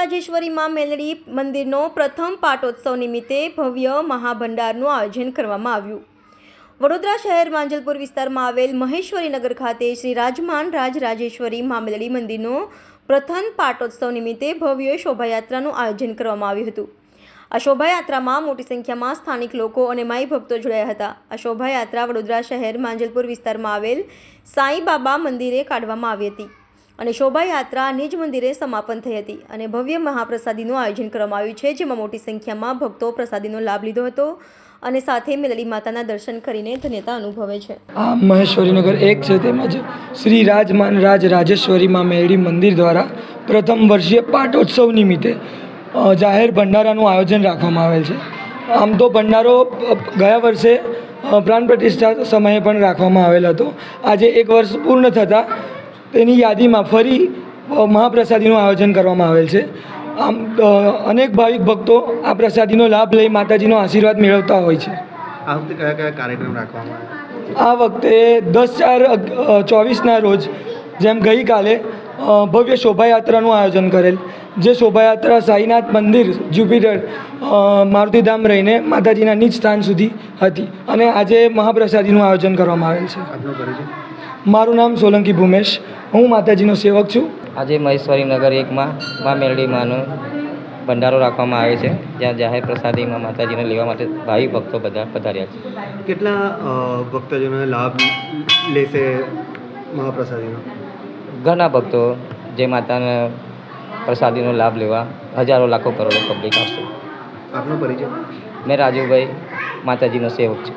રાજરાજેશ્વરી માં મેલડી મંદિરનો પ્રથમ પાટોત્સવ નિમિત્તે ભવ્ય મહાભંડારનું આયોજન કરવામાં આવ્યું। વડોદરા શહેર માંજલપુર વિસ્તારમાં આવેલ મહેશ્વરીનગર ખાતે શ્રી રાજમાન રાજરાજેશ્વરી માં મેલડી મંદિરનો પ્રથમ પાટોત્સવ નિમિત્તે ભવ્ય શોભાયાત્રાનું આયોજન કરવામાં આવ્યું હતું। આ શોભાયાત્રામાં મોટી સંખ્યામાં સ્થાનિક લોકો અને માઈ ભક્તો જોડાયા હતા। આ શોભાયાત્રા વડોદરા શહેર માંજલપુર વિસ્તારમાં આવેલ સાંઈ બાબા મંદિરે કાઢવામાં આવી હતી અને શોભાયાત્રા નિજ મંદિરે સમાપન થઈ હતી અને ભવ્ય મહાપ્રસાદીનું આયોજન કરવામાં આવ્યું છે, જેમાં મોટી સંખ્યામાં ભક્તો પ્રસાદીનો લાભ લીધો હતો અને સાથે મેલડી માતાના દર્શન કરીને ધન્યતા અનુભવે છે। આ મહેશ્વરીનગર 1 છે, તેમજ શ્રી રાજમાન રાજેશ્વરી માં મેલડી મંદિર દ્વારા પ્રથમ વર્ષીય પાટોત્સવ નિમિત્તે જાહેર ભંડારાનું આયોજન રાખવામાં આવેલ છે। આમ તો ભંડારો ગયા વર્ષે પ્રાણ પ્રતિષ્ઠા સમયે પણ રાખવામાં આવેલ હતો। આજે 1 વર્ષ પૂર્ણ થતાં તેની યાદીમાં ફરી મહાપ્રસાદીનું આયોજન કરવામાં આવેલ છે। આમ અનેક ભાવિક ભક્તો આ પ્રસાદીનો લાભ લઈ માતાજીનો આશીર્વાદ મેળવતા હોય છે। આ વખતે કયા કયા કાર્યક્રમ રાખવામાં આવ્યા? આ વખતે 10/4/24ના રોજ જેમ ગઈકાલે ભવ્ય શોભાયાત્રાનું આયોજન કરેલ, જે શોભાયાત્રા સાઈનાથ મંદિર જ્યુપિટર મારુતિધામ રહીને માતાજીના નિજ સ્થાન સુધી હતી અને આજે મહાપ્રસાદીનું આયોજન કરવામાં આવેલ છે। આપનો પરિચય? મારું નામ સોલંકી ભૂમેશ, હું માતાજીનો સેવક છું। આજે મહેશ્વરીનગર 1માં મા મેલડી માનો ભંડારો રાખવામાં આવે છે, જ્યાં જાહેર પ્રસાદીમાં માતાજીને લેવા માટે ભાવિ ભક્તો બધા પધાર્યા છે। કેટલા ભક્તજનોને લાભ લેશે મહાપ્રસાદીનો? ઘણા ભક્તો જે માતાના પ્રસાદીનો લાભ લેવા હજારો લાખો કરોડો પબ્લિક આવશે। આપનો પરિચય? મેં રાજુભાઈ, માતાજીનો સેવક છું।